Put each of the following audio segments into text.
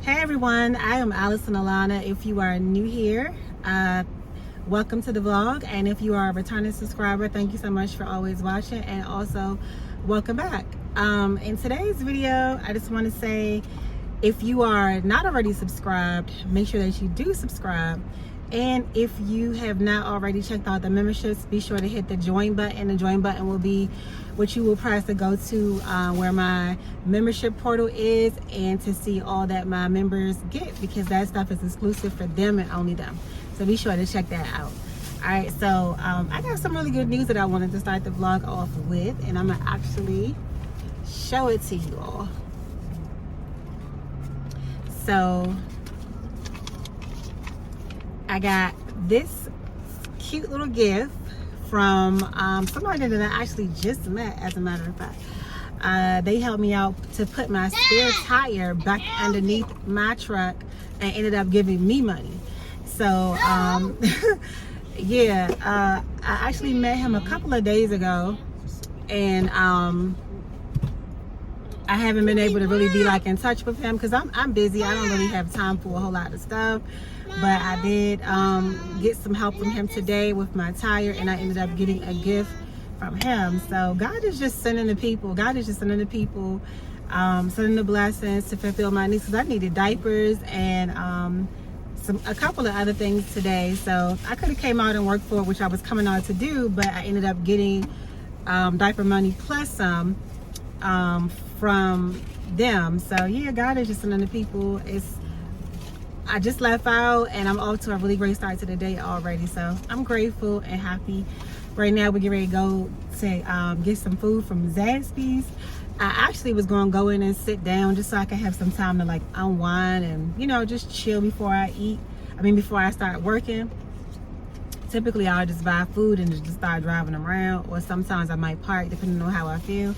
Hey everyone, I am Allison Alanna. If you are new here, welcome to the vlog, and if you are a returning subscriber, thank you so much for always watching, and also welcome back. In today's video, I just want to say, if you are not already subscribed, make sure that you do subscribe. And if you have not already checked out the memberships, be sure to hit the join button. The join button will be what you will press to go to where my membership portal is, and to see all that my members get, because that stuff is exclusive for them and only them. So be sure to check that out. All right, so I got some really good news that I wanted to start the vlog off with, and I'm gonna actually show it to you all. So I got this cute little gift from somebody that I actually just met, as a matter of fact. They helped me out to put my spare tire back underneath my truck and ended up giving me money. So yeah, I actually met him a couple of days ago, and I haven't been able to really be like in touch with him because I'm busy. I don't really have time for a whole lot of stuff. But I did get some help from him today with my tire, and I ended up getting a gift from him. So God is just sending the people. God is just sending the people, sending the blessings to fulfill my needs. Because I needed diapers and a couple of other things today. So I could have came out and worked for it, which I was coming out to do, but I ended up getting diaper money plus some from them. So yeah, God is just sending the people. I just left out, and I'm off to a really great start to the day already. So I'm grateful and happy. Right now we're getting ready to go to get some food from Zaxby's. I actually was going to go in and sit down just so I could have some time to like unwind and, you know, just chill before I eat. Before I start working. Typically I'll just buy food and just start driving around, or sometimes I might park depending on how I feel.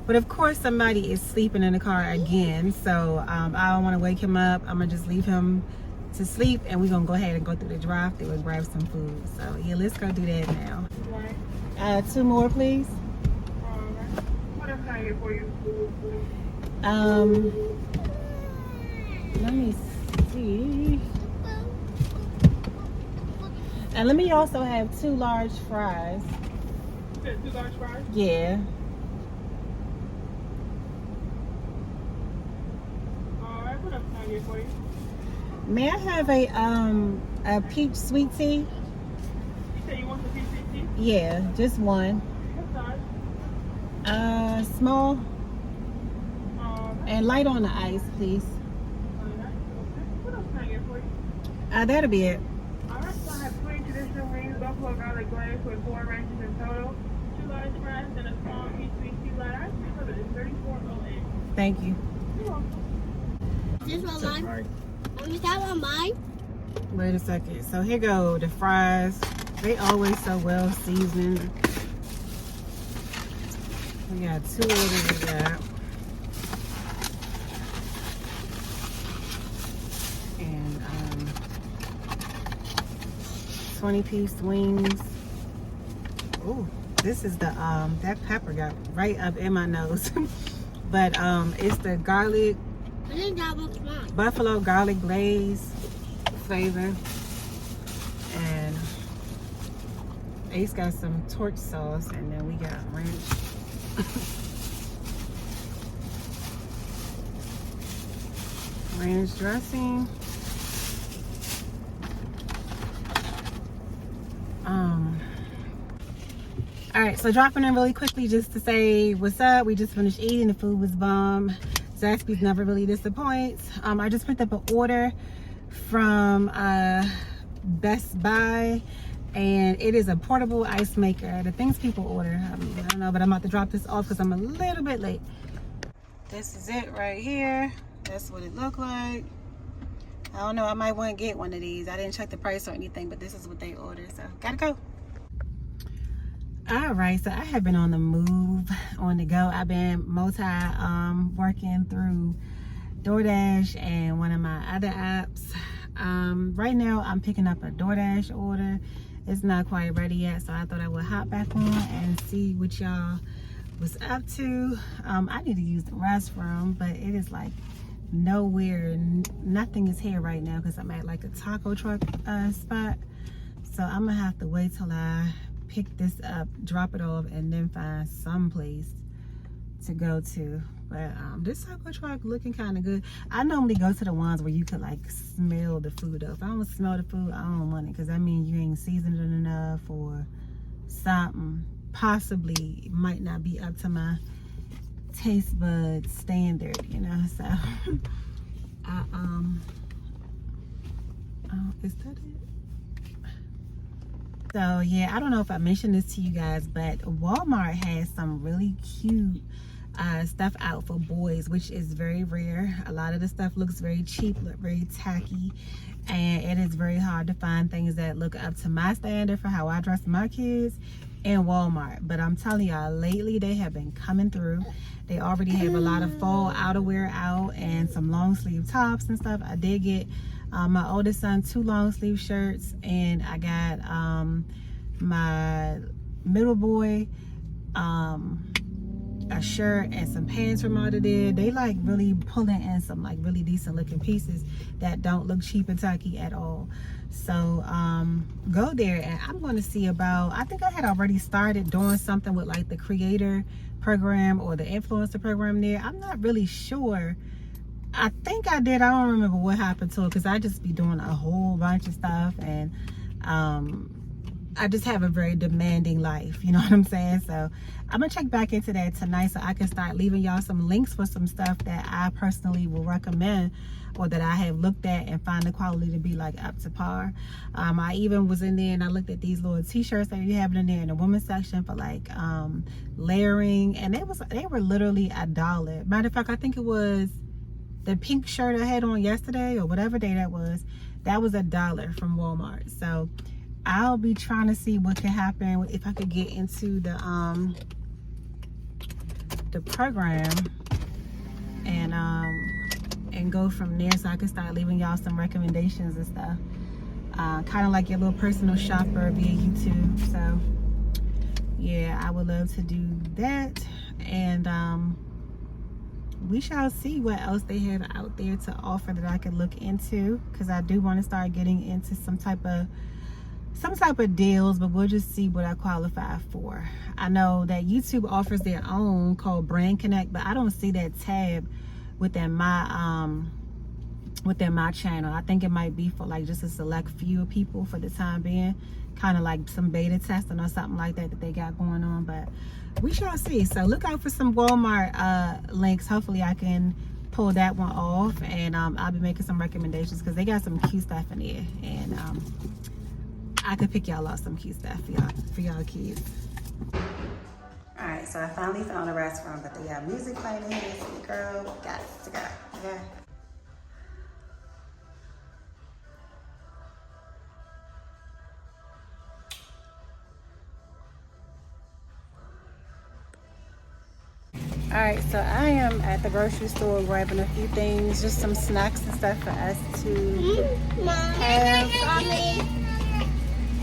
But of course somebody is sleeping in the car again, so I don't want to wake him up. I'm gonna just leave him to sleep, and we're gonna go ahead and go through the drive-thru and grab some food. So yeah, let's go do that now. 2 more, please. What else can I get for you? Let me see. And let me also have 2 large fries. You said 2 large fries? Yeah. Alright, what else can I get for you? May I have a peach sweet tea? You said you want some peach tea? Yeah, just one. What size? Small and light on the ice, please. Alright, okay. What else can I get for you? That'll be it. Alright, so I have 20 traditional wings, buffalo garlic glaze with 4 ranches in total, 2 large fries, and a small peach sweet tea light ice cream. It's $34.08. Thank you. You're welcome. Is this one mine? Is that one mine? Wait a second. So here go the fries. They always so well seasoned. We got 2 orders of that. And 20-piece wings. Ooh, this is the that pepper got right up in my nose. But it's the garlic, I think that one's mine. buffalo garlic glaze flavor, and Ace got some torch sauce, and then we got ranch. Ranch dressing. All right, so dropping in really quickly just to say what's up. We just finished eating. The food was bomb. Zaxby's never really disappoints. I just picked up an order from Best Buy, and it is a portable ice maker. The things people order, I don't know, but I'm about to drop this off because I'm a little bit late. This is it right here. That's what it looked like. I don't know, I might want to get one of these. I didn't check the price or anything, but this is what they ordered, so gotta go. All right, so I have been on the move, on the go. I've been working through DoorDash and one of my other apps. Right now I'm picking up a DoorDash order. It's not quite ready yet, so I thought I would hop back on and see what y'all was up to. I need to use the restroom, but it is like nowhere, nothing is here right now because I'm at like a taco truck spot. So I'm gonna have to wait till I pick this up, drop it off, and then find some place to go to. But this taco truck looking kind of good. I normally go to the ones where you could like smell the food though. If I don't smell the food, I don't want it, because that means you ain't seasoned it enough or something possibly might not be up to my taste bud standard, you know. So is that it? So yeah, I don't know if I mentioned this to you guys, but Walmart has some really cute stuff out for boys, which is very rare. A lot of the stuff looks very cheap, look very tacky, and it is very hard to find things that look up to my standard for how I dress my kids in Walmart. But I'm telling y'all, lately they have been coming through. They already have a lot of fall outerwear out and some long sleeve tops and stuff. I did get my oldest son 2 long sleeve shirts, and I got my middle boy a shirt and some pants from out of there. They like really pulling in some like really decent looking pieces that don't look cheap and tacky at all. So go there, and I'm going to see about, I think I had already started doing something with like the creator program or the influencer program there. I'm not really sure. I think I did. I don't remember what happened to it, because I just be doing a whole bunch of stuff, and I just have a very demanding life, you know what I'm saying? So I'm gonna check back into that tonight so I can start leaving y'all some links for some stuff that I personally will recommend, or that I have looked at and find the quality to be like up to par. I even was in there and I looked at these little t-shirts that you have in there in the women's section for like layering, and they were literally $1. Matter of fact, I think it was the pink shirt I had on yesterday or whatever day that was $1 from Walmart. So I'll be trying to see what can happen if I could get into the program and go from there, so I can start leaving y'all some recommendations and stuff. Kind of like your little personal shopper via YouTube. So yeah, I would love to do that, and we shall see what else they have out there to offer that I could look into, because I do want to start getting into some type of deals, but we'll just see what I qualify for. I know that YouTube offers their own called Brand Connect, but I don't see that tab within my channel. I think it might be for like just a select few people for the time being, kind of like some beta testing or something like that they got going on, but we shall see. So look out for some Walmart links. Hopefully I can pull that one off, and I'll be making some recommendations, because they got some cute stuff in there, and I could pick y'all out some cute stuff for y'all kids. All right, so I finally found a restroom, but they have music playing in here, so the girl got to go. Okay. All right, so I am at the grocery store grabbing a few things, just some snacks and stuff for us to have.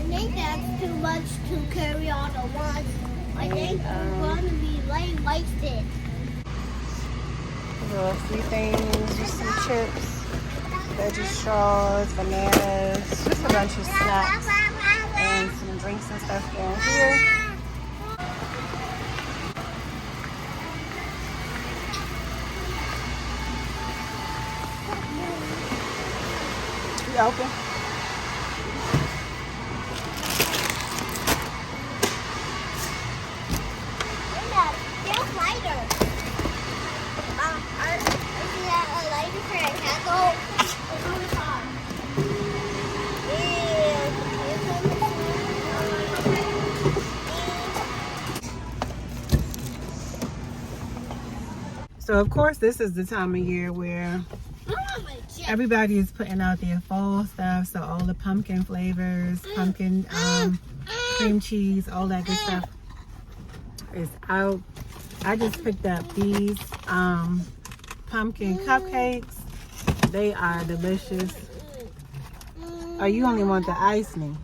I think that's too much to carry all at once. I think we're going to be late wasted. A few things, just some chips, veggie straws, bananas, just a bunch of snacks and some drinks and stuff down here. You open? So of course this is the time of year where everybody is putting out their fall stuff. So all the pumpkin flavors, pumpkin cream cheese, all that good stuff is out. I just picked up these pumpkin cupcakes. They are delicious. Oh, you only want the icing.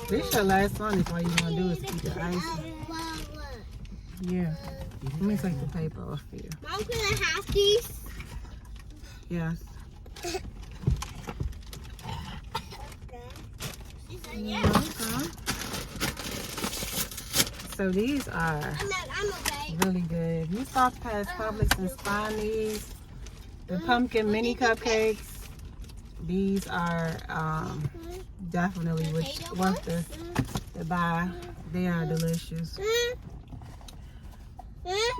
This your last one. If all you want to do is keep the icing. Yeah. Let me take the paper off for you. Mom, can I have these? Yes. She said You're yes. welcome. So these are I'm okay. really good. You stop past Publix and find these. The pumpkin mini cupcakes. These are definitely worth to buy. They are delicious.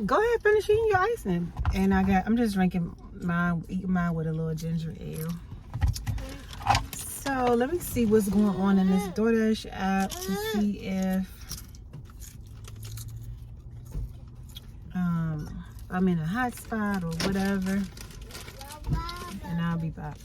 Go ahead, finish eating your icing. And I'm just drinking mine, eating mine with a little ginger ale. So let me see what's going on in this DoorDash app to see if I'm in a hot spot or whatever. And I'll be back.